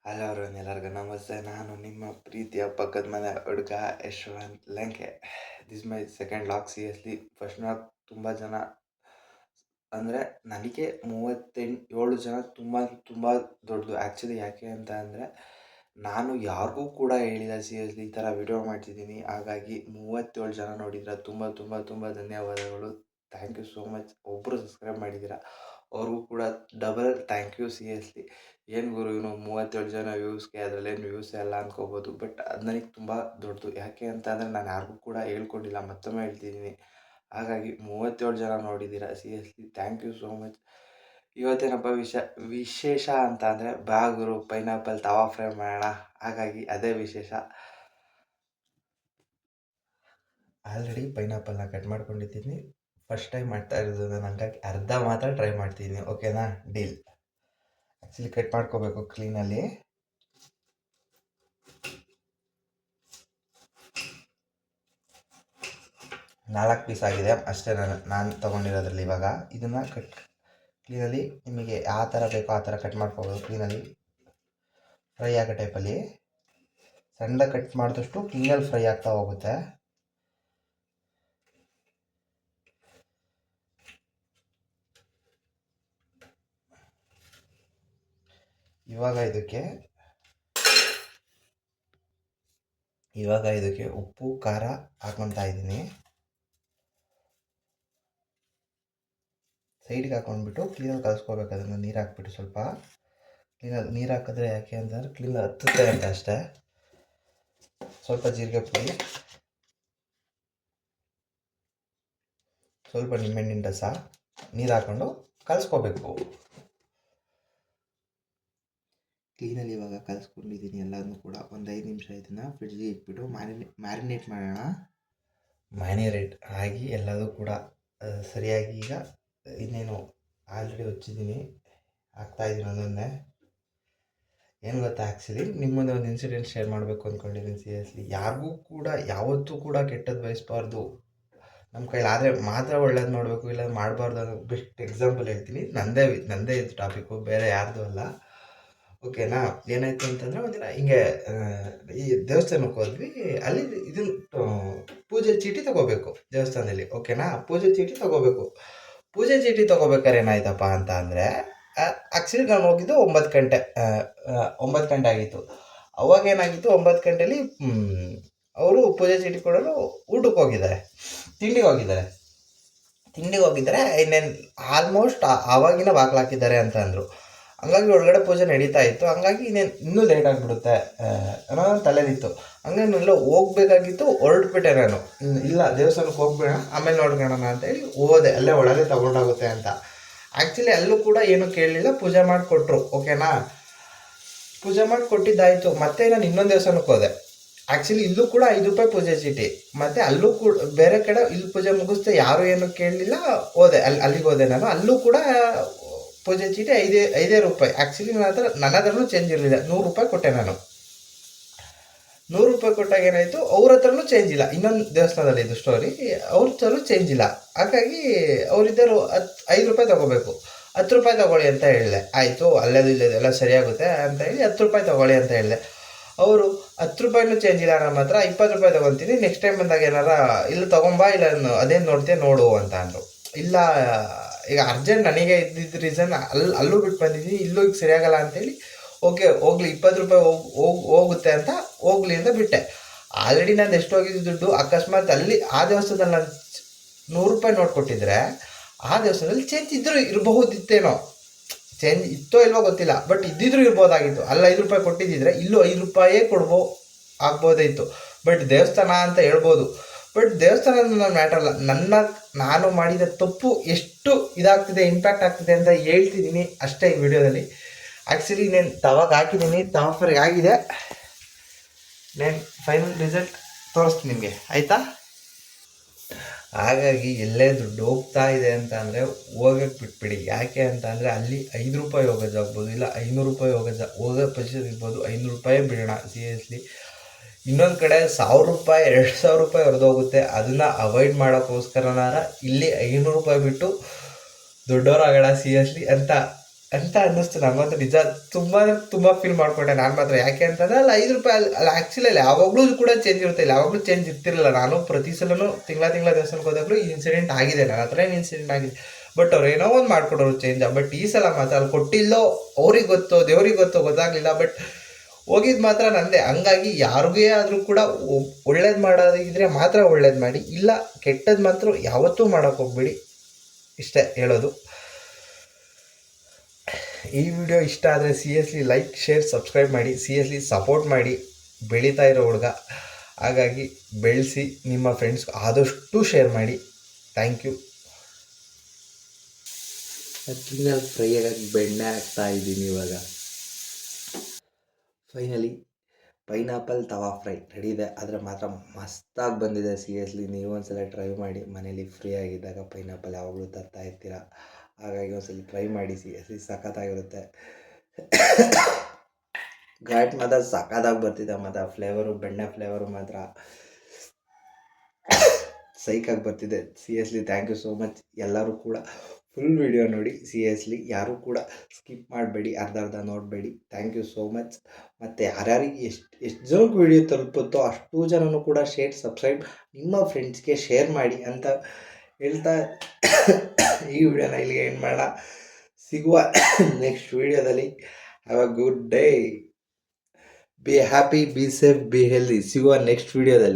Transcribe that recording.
Hello ಎಲ್ಲರಿಗೂ ನಮಸ್ತೆ. ನಾನು ನಿಮ್ಮ ಪ್ರೀತಿಯ ಪಕ್ಕದ ಮನೆ ಹುಡುಗ Yashwant Lanke. This my second log. Seriously first log ತುಂಬ ಜನ ಅಂದರೆ ನನಗೆ 37 ಜನ ತುಂಬ ತುಂಬ ದೊಡ್ಡದು. ಆ್ಯಕ್ಚುಲಿ ಯಾಕೆ ಅಂತ ಅಂದರೆ ನಾನು ಯಾರಿಗೂ ಕೂಡ ಹೇಳಿಲ್ಲ ಸೀರಿಯಸ್ಲಿ ಈ ಥರ ವಿಡಿಯೋ ಮಾಡ್ತಿದ್ದೀನಿ. ಹಾಗಾಗಿ 37 ಜನ ನೋಡಿದ್ರೆ ತುಂಬ ತುಂಬ ತುಂಬ ಧನ್ಯವಾದಗಳು. Thank you so much. ಒಬ್ಬರು ಸಬ್ಸ್ಕ್ರೈಬ್ ಮಾಡಿದ್ದೀರಾ, ಅವ್ರಿಗೂ ಕೂಡ ಡಬಲ್ ಥ್ಯಾಂಕ್ ಯು ಸೀರಿಯಸ್ಲಿ. ಏನು ಗುರು ಇವನು 37 ಜನ ವ್ಯೂಸ್ಗೆ ಅದರಲ್ಲೇನು ವ್ಯೂಸೇ ಅಲ್ಲ ಅಂದ್ಕೋಬೋದು. ಬಟ್ ಅದು ನನಗೆ ತುಂಬ ದೊಡ್ಡದು. ಯಾಕೆ ಅಂತ ಅಂದರೆ ನಾನು ಯಾರಿಗೂ ಕೂಡ ಹೇಳ್ಕೊಂಡಿಲ್ಲ, ಮತ್ತೊಮ್ಮೆ ಹೇಳ್ತಿದ್ದೀನಿ. ಹಾಗಾಗಿ 37 ಜನ ನೋಡಿದ್ದೀರಾ, seriously thank you so much. ಇವತ್ತೇನಪ್ಪ ವಿಶೇಷ ಅಂತ ಅಂದರೆ ಬಾ ಗುರು ಪೈನಾಪಲ್ ತವಾ ಫ್ರೈ ಮಾಡೋಣ. ಹಾಗಾಗಿ ಅದೇ ವಿಶೇಷ. ಆಲ್ರೆಡಿ ಪೈನಾಪಲ್ನ ಕಟ್ ಮಾಡ್ಕೊಂಡಿದ್ದೀನಿ. ಫಸ್ಟ್ ಟೈಮ್ ಮಾಡ್ತಾ ಇರೋದು ನಾನು, ಹಂಗಾಗಿ ಅರ್ಧ ಮಾತ್ರ ಟ್ರೈ ಮಾಡ್ತಿದ್ದೀನಿ. ಓಕೆನಾ? ಡೀಲ್. ಆ್ಯಕ್ಚುಲಿ ಕಟ್ ಮಾಡ್ಕೋಬೇಕು ಕ್ಲೀನಲ್ಲಿ. 4 ಪೀಸ್ ಆಗಿದೆ ಅಷ್ಟೇ ನಾನು ತೊಗೊಂಡಿರೋದ್ರಲ್ಲಿ. ಇವಾಗ ಇದನ್ನು ಕ್ಲೀನಲ್ಲಿ ನಿಮಗೆ ಯಾವ ಥರ ಬೇಕೋ ಆ ಥರ ಕಟ್ ಮಾಡ್ಕೋಬೋದು. ಕ್ಲೀನಲ್ಲಿ ಫ್ರೈ ಆಗೋ ಟೈಪಲ್ಲಿ ಸಣ್ಣದಾಗಿ ಕಟ್ ಮಾಡಿದಷ್ಟು ಕ್ಲೀನಲ್ಲಿ ಫ್ರೈ ಆಗ್ತಾ ಹೋಗುತ್ತೆ. ಇವಾಗ ಇದಕ್ಕೆ ಉಪ್ಪು ಖಾರ ಹಾಕ್ಕೊತಾ ಇದ್ದೀನಿ. ಸೈಡ್ಗೆ ಹಾಕ್ಕೊಂಡ್ಬಿಟ್ಟು ಕ್ಲೀನಲ್ಲಿ ಕಲಿಸ್ಕೋಬೇಕು. ಅದನ್ನು ನೀರು ಹಾಕ್ಬಿಟ್ಟು ಸ್ವಲ್ಪ ಕ್ಲೀನಲ್ಲಿ ನೀರು ಹಾಕಿದ್ರೆ ಯಾಕೆ ಅಂತಂದರೆ ಕ್ಲೀನಲ್ಲಿ ಹತ್ತುತ್ತೆ ಅಂತ ಅಷ್ಟೇ. ಸ್ವಲ್ಪ ಜೀರಿಗೆ ಪುಡಿ, ಸ್ವಲ್ಪ ನಿಂಬೆಹಣ್ಣಿನ ರಸ, ನೀರು ಹಾಕ್ಕೊಂಡು ಕಲಿಸ್ಕೋಬೇಕು. ಕ್ಲೀನಲ್ಲಿ ಇವಾಗ ಕಲಿಸ್ಕೊಂಡಿದ್ದೀನಿ ಎಲ್ಲದನ್ನೂ ಕೂಡ. ಒಂದು 5 ನಿಮಿಷ ಇದನ್ನು ಫ್ರಿಡ್ಜ್ಗೆ ಇಟ್ಬಿಟ್ಟು ಮ್ಯಾರಿನೇಟ್ ಮಾಡೋಣ. ಮ್ಯಾರಿನೇಟ್ ಆಗಿ ಎಲ್ಲದೂ ಕೂಡ ಸರಿಯಾಗಿ ಈಗ ಇನ್ನೇನು ಆಲ್ರೆಡಿ ಹೊಚ್ಚಿದ್ದೀನಿ, ಹಾಕ್ತಾಯಿದ್ದೀನಿ ಒಂದೊಂದೇ. ಏನು ಗೊತ್ತಾ, ಆ್ಯಕ್ಚುಲಿ ನಿಮ್ಮೊಂದು ಒಂದು ಇನ್ಸಿಡೆಂಟ್ ಶೇರ್ ಮಾಡಬೇಕು ಅಂದ್ಕೊಂಡಿದ್ದೀನಿ ಸೀರಿಯಸ್ಲಿ. ಯಾರಿಗೂ ಕೂಡ ಯಾವತ್ತೂ ಕೂಡ ಕೆಟ್ಟದ್ದು ಬಯಸಬಾರ್ದು. ನಮ್ಮ ಕೈಲಿ ಆದರೆ ಮಾತ್ರ ಒಳ್ಳೇದು ಮಾಡಬೇಕು, ಇಲ್ಲ ಮಾಡಬಾರ್ದು ಅನ್ನೋ ಬೆಸ್ಟ್ ಎಕ್ಸಾಂಪಲ್ ಹೇಳ್ತೀನಿ. ನಂದೇ ಇದು ಟಾಪಿಕ್ಕು, ಬೇರೆ ಯಾರ್ದು ಅಲ್ಲ. ಓಕೆನಾ? ಏನಾಯಿತು ಅಂತಂದರೆ ಒಂದಿನ ಹಿಂಗೆ ಈ ದೇವಸ್ಥಾನಕ್ಕೆ ಹೋದ್ವಿ. ಅಲ್ಲಿ ಇದು ಪೂಜೆ ಚೀಟಿ ತೊಗೋಬೇಕು ದೇವಸ್ಥಾನದಲ್ಲಿ. ಓಕೆನಾ? ಪೂಜೆ ಚೀಟಿ ತೊಗೋಬೇಕು. ಪೂಜೆ ಚೀಟಿ ತೊಗೋಬೇಕಾದ್ರೆ ಏನಾಯ್ತಪ್ಪ ಅಂತ ಅಂದರೆ ಆ್ಯಕ್ಚುಲಿ ನಾನು ಹೋಗಿದ್ದು 9 ಗಂಟೆ 9 ಗಂಟೆ ಆಗಿತ್ತು. ಅವಾಗೇನಾಗಿತ್ತು, 9 ಗಂಟೆಲಿ ಅವರು ಪೂಜೆ ಚೀಟಿ ಕೊಡಲು ಊಟಕ್ಕೆ ಹೋಗಿದ್ದಾರೆ, ತಿಂಡಿಗೆ ಹೋಗಿದ್ದಾರೆ. ಇನ್ನೇನು ಆಲ್ಮೋಸ್ಟ್ ಆವಾಗಿನ ಬಾಗ್ಲಾಕಿದ್ದಾರೆ ಅಂತ ಅಂದರು. ಹಂಗಾಗಿ ಒಳಗಡೆ ಪೂಜೆ ನಡೀತಾ ಇತ್ತು. ಹಂಗಾಗಿ ಇನ್ನೂ ಲೇಟ್ ಆಗಿಬಿಡುತ್ತೆ ಅನ್ನೋ ನನ್ನ ತಲೆಲಿತ್ತು. ಹಂಗಾಗಿ ನಾನೆಲ್ಲ ಹೋಗ್ಬೇಕಾಗಿತ್ತು, ಹೊರಟ್ಬಿಟ್ಟೆ ನಾನು. ಇಲ್ಲ ದೇವಸ್ಥಾನಕ್ಕೆ ಹೋಗ್ಬೇಡ, ಆಮೇಲೆ ನೋಡ್ಕೊಳ್ಳೋಣ ಅಂತೇಳಿ ಹೋದೆ. ಅಲ್ಲೇ ಒಳಗೆ ತಗೊಂಡಾಗುತ್ತೆ ಅಂತ. ಆ್ಯಕ್ಚುಲಿ ಅಲ್ಲೂ ಕೂಡ ಏನೂ ಕೇಳಲಿಲ್ಲ, ಪೂಜೆ ಮಾಡಿಕೊಟ್ರು. ಓಕೆನಾ? ಪೂಜೆ ಮಾಡಿ ಕೊಟ್ಟಿದ್ದಾಯಿತು. ಮತ್ತೆ ನಾನು ಇನ್ನೊಂದು ದೇವಸ್ಥಾನಕ್ಕೆ ಹೋದೆ. ಆ್ಯಕ್ಚುಲಿ ಇಲ್ಲೂ ಕೂಡ 5 ರೂಪಾಯಿ ಪೂಜೆ ಚೀಟಿ. ಮತ್ತು ಅಲ್ಲೂ ಕೂಡ ಬೇರೆ ಕಡೆ ಇಲ್ಲಿ ಪೂಜೆ ಮುಗಿಸ್ದೆ, ಯಾರೂ ಏನೂ ಕೇಳಲಿಲ್ಲ, ಹೋದೆ. ಅಲ್ಲಿಗೆ ಹೋದೆ ನಾನು. ಅಲ್ಲೂ ಕೂಡ ಪೂಜೆ ಚೀಟಿ 5 ರೂಪಾಯಿ. ಆ್ಯಕ್ಚುಲಿ ನನ್ನ ಹತ್ರನೂ ಚೇಂಜ್ ಇರಲಿಲ್ಲ. 100 ರೂಪಾಯಿ ಕೊಟ್ಟೆ ನಾನು. 100 ರೂಪಾಯಿ ಕೊಟ್ಟಾಗ ಏನಾಯಿತು, ಅವ್ರ ಹತ್ರನೂ ಚೇಂಜ್ ಇಲ್ಲ. ಇನ್ನೊಂದು ದೇವಸ್ಥಾನದಲ್ಲಿ ಇದು ಸ್ಟೋರಿ, ಅವ್ರ ಹತ್ರನೂ ಚೇಂಜ್ ಇಲ್ಲ. ಹಾಗಾಗಿ ಅವರಿದ್ದರು 5 ರೂಪಾಯಿ ತೊಗೋಬೇಕು. 10 ರೂಪಾಯಿ ತೊಗೊಳ್ಳಿ ಅಂತ ಹೇಳಿದೆ. ಆಯಿತು, ಅಲ್ಲೇದು ಇಲ್ಲೆಲ್ಲ ಸರಿಯಾಗುತ್ತೆ ಅಂತ ಹೇಳಿ 10 ರೂಪಾಯಿ ತೊಗೊಳ್ಳಿ ಅಂತ ಹೇಳಿದೆ. ಅವರು 10 ರೂಪಾಯಿನೂ ಚೇಂಜ್ ಇಲ್ಲ ನಮ್ಮ ಹತ್ರ, 20 ರೂಪಾಯಿ ತೊಗೊತೀನಿ, ನೆಕ್ಸ್ಟ್ ಟೈಮ್ ಬಂದಾಗ ಏನಾರ ಇಲ್ಲ ತೊಗೊಂಬಾ, ಇಲ್ಲ ಅದೇನು ನೋಡ್ತೀಯ ನೋಡು ಅಂತ ಅಂದರು. ಇಲ್ಲ ಈಗ ಅರ್ಜೆಂಟ್ ನನಗೆ ಇದ್ದಿದ್ದ ರೀಸನ್ ಅಲ್ಲೂ ಬಿಟ್ಟು ಬಂದಿದ್ದೀನಿ, ಇಲ್ಲೂ ಈಗ ಸರಿಯಾಗಲ್ಲ ಅಂತೇಳಿ ಓಕೆ ಹೋಗಲಿ 20 ರೂಪಾಯಿ ಹೋಗುತ್ತೆ ಅಂತ ಹೋಗ್ಲಿ ಅಂತ ಬಿಟ್ಟೆ. ಆಲ್ರೆಡಿ ನಾನು ಎಷ್ಟು ಹೋಗಿದ್ದು ದುಡ್ಡು. ಅಕಸ್ಮಾತ್ ಅಲ್ಲಿ ಆ ದೇವಸ್ಥಾನದಲ್ಲಿ ನಾನು 100 ರೂಪಾಯಿ ನೋಟ್ ಕೊಟ್ಟಿದ್ರೆ ಆ ದೇವಸ್ಥಾನದಲ್ಲಿ ಚೇಂಜ್ ಇರಬಹುದಿತ್ತೇನೋ. ಚೇಂಜ್ ಇತ್ತೋ ಇಲ್ವೋ ಗೊತ್ತಿಲ್ಲ, ಬಟ್ ಇದ್ದಿದ್ರು ಇರ್ಬೋದಾಗಿತ್ತು. ಅಲ್ಲಿ 5 ರೂಪಾಯಿ ಕೊಟ್ಟಿದ್ದಿದ್ರೆ ಇಲ್ಲೂ 5 ರೂಪಾಯೇ ಆಗ್ಬೋದಾಯಿತು. ಬಟ್ ದೇವಸ್ಥಾನ ಅಂತ ಹೇಳ್ಬೋದು. ಬಟ್ ದೇವಸ್ಥಾನ ನನ್ನ ಮ್ಯಾಟರ್ ಅಲ್ಲ. ನಾನು ಮಾಡಿದ ತಪ್ಪು ಎಷ್ಟು ಇದಾಗ್ತಿದೆ, ಇಂಪ್ಯಾಕ್ಟ್ ಆಗ್ತಿದೆ ಅಂತ ಹೇಳ್ತಿದ್ದೀನಿ ಅಷ್ಟೇ ಈ ವಿಡಿಯೋದಲ್ಲಿ. ಆ್ಯಕ್ಚುಲಿ ನಾನು ತವಾಗ ಹಾಕಿದ್ದೀನಿ, ತವಾ ಫ್ರೈ ಆಗಿದೆ. ನಾನು ಫೈನಲ್ ರಿಸಲ್ಟ್ ತೋರಿಸ್ತೀನಿ ನಿಮಗೆ, ಆಯಿತಾ? ಹಾಗಾಗಿ ಎಲ್ಲೇ ದುಡ್ಡು ಹೋಗ್ತಾ ಇದೆ ಅಂತ ಅಂದರೆ ಹೋಗೋಕ್ಕೆ ಬಿಟ್ಬಿಡಿ. ಯಾಕೆ ಅಂತ ಅಂದರೆ ಅಲ್ಲಿ 5 ರೂಪಾಯಿ ಹೋಗೋದಾಗ್ಬೋದು, ಇಲ್ಲ 500 ರೂಪಾಯಿ ಹೋಗೋ ಪೊಸಿಷನ್ ಇರ್ಬೋದು. 500 ರೂಪಾಯಿ ಬಿಡೋಣ ಸೀರಿಯಸ್ಲಿ. ಇನ್ನೊಂದು ಕಡೆ 1000 ರೂಪಾಯಿ 2000 ರೂಪಾಯಿ ಹೊರದೋಗುತ್ತೆ. ಅದನ್ನು ಅವಾಯ್ಡ್ ಮಾಡೋಕ್ಕೋಸ್ಕರನಾರ ಇಲ್ಲಿ 500 ರೂಪಾಯಿ ಬಿಟ್ಟು ದೊಡ್ಡವರಾಗೋಣ ಸೀರಿಯಸ್ಲಿ ಅಂತ ಅಂತ ಅನ್ನಿಸ್ತು ನನಗಂತೂ. ನಿಜ ತುಂಬ ಫೀಲ್ ಮಾಡ್ಕೊಂಡೆ ನಾನು ಮಾತ್ರ. ಯಾಕೆ ಅಂತಂದರೆ ಅಲ್ಲಿ ₹5 ಅಲ್ಲಿ ಆ್ಯಕ್ಚುಲಿ ಅಲ್ಲಿ ಯಾವಾಗಲೂ ಕೂಡ ಚೇಂಜ್ ಇರುತ್ತೆ, ಇಲ್ಲಿ ಯಾವಾಗಲೂ ಚೇಂಜ್ ಇರ್ತಿರಲಿಲ್ಲ. ನಾನು ಪ್ರತಿ ಸಲನೂ ತಿಂಗಳ ದೇವಸ್ಥಾನಕ್ಕೆ ಹೋದಾಗಲೂ ಈ ಇನ್ಸಿಡೆಂಟ್ ಆಗಿದೆ, ನನ್ನ ಹತ್ರ ಏನು ಇನ್ಸಿಡೆಂಟ್ ಆಗಿದೆ. ಬಟ್ ಅವ್ರು ಏನೋ ಒಂದು ಮಾಡ್ಕೊಡೋರು ಚೇಂಜ್. ಬಟ್ ಈ ಸಲ ಮಾತ್ರ ಅಲ್ಲಿ ಕೊಟ್ಟಿಲ್ಲೋ ಅವ್ರಿಗೆ ಗೊತ್ತು, ದೇವ್ರಿಗೆ ಗೊತ್ತು, ಗೊತ್ತಾಗಲಿಲ್ಲ. ಬಟ್ ಹೋಗಿದ್ದು ಮಾತ್ರ ನಂದೇ. ಹಂಗಾಗಿ ಯಾರಿಗೇ ಆದರೂ ಕೂಡ ಒಳ್ಳೇದು ಮಾಡೋದಿದ್ರೆ ಮಾತ್ರ ಒಳ್ಳೇದು ಮಾಡಿ, ಇಲ್ಲ ಕೆಟ್ಟದ್ದು ಮಾತ್ರ ಯಾವತ್ತೂ ಮಾಡೋಕ್ಕೆ ಹೋಗ್ಬೇಡಿ. ಇಷ್ಟೇ ಹೇಳೋದು. ಈ ವಿಡಿಯೋ ಇಷ್ಟ ಆದರೆ ಸೀರಿಯಸ್ಲಿ ಲೈಕ್, ಶೇರ್, ಸಬ್ಸ್ಕ್ರೈಬ್ ಮಾಡಿ. ಸೀರಿಯಸ್ಲಿ ಸಪೋರ್ಟ್ ಮಾಡಿ. ಬೆಳೀತಾ ಇರೋ ಹುಡುಗ, ಹಾಗಾಗಿ ಬೆಳೆಸಿ. ನಿಮ್ಮ ಫ್ರೆಂಡ್ಸ್ ಆದಷ್ಟು ಶೇರ್ ಮಾಡಿ. Thank you. ಚಿಕನಲ್ಲಿ ಫ್ರೈ ಆಗಿ ಬೆಣ್ಣೆ ಹಾಕ್ತಾ ಇದ್ದೀನಿ ಇವಾಗ. ಫೈನಲಿ ಪೈನಾಪಲ್ ತವಾ ಫ್ರೈ ರೆಡಿ ಇದೆ. ಆದರೆ ಮಾತ್ರ ಮಸ್ತಾಗಿ ಬಂದಿದೆ. ಸೀರಿಯಸ್ಲಿ ನೀವು ಒಂದ್ಸಲ ಟ್ರೈ ಮಾಡಿ. ಮನೇಲಿ ಫ್ರೀ ಆಗಿದ್ದಾಗ ಪೈನಾಪಲ್ ಯಾವಾಗಲೂ ತರ್ತಾ ಇರ್ತೀರ, ಹಾಗಾಗಿ ಒಂದ್ಸಲ ಟ್ರೈ ಮಾಡಿ. ಸೀರಿಯಸ್ಲಿ ಸಖತ್ತಾಗಿರುತ್ತೆ. ಘಾಟ್ ಮಾತ್ರ ಸಖತ್ತಾಗಿ ಬರ್ತಿದೆ. ಮತ್ತು ಫ್ಲೇವರು, ಬೆಣ್ಣೆ ಫ್ಲೇವರು ಮಾತ್ರ ಸೈಕಾಗಿ ಬರ್ತಿದೆ. Seriously thank you so much. ಎಲ್ಲರೂ ಕೂಡ ಫುಲ್ ವಿಡಿಯೋ ನೋಡಿ. ಸೀರಿಯಸ್ಲಿ ಯಾರೂ ಕೂಡ ಸ್ಕಿಪ್ ಮಾಡಬೇಡಿ, ಅರ್ಧ ನೋಡಬೇಡಿ. Thank you so much. ಮತ್ತು ಯಾರ್ಯಾರಿಗೆ ಎಷ್ಟು ಜನಕ್ಕೆ ವಿಡಿಯೋ ತಲುಪುತ್ತೋ ಅಷ್ಟು ಜನನೂ ಕೂಡ ಶೇರ್, ಸಬ್ಸ್ಕ್ರೈಬ್, ನಿಮ್ಮ ಫ್ರೆಂಡ್ಸ್ಗೆ ಶೇರ್ ಮಾಡಿ ಅಂತ ಹೇಳ್ತಾ ಈ ವಿಡಿಯೋನ ಇಲ್ಲಿಗೆ ಎಂಡ್ ಮಾಡೋಣ. ಸಿಗುವ ನೆಕ್ಸ್ಟ್ ವಿಡಿಯೋದಲ್ಲಿ. Have a good day. Be happy, be safe, be healthy. ಸಿಗುವ ನೆಕ್ಸ್ಟ್ ವಿಡಿಯೋದಲ್ಲಿ.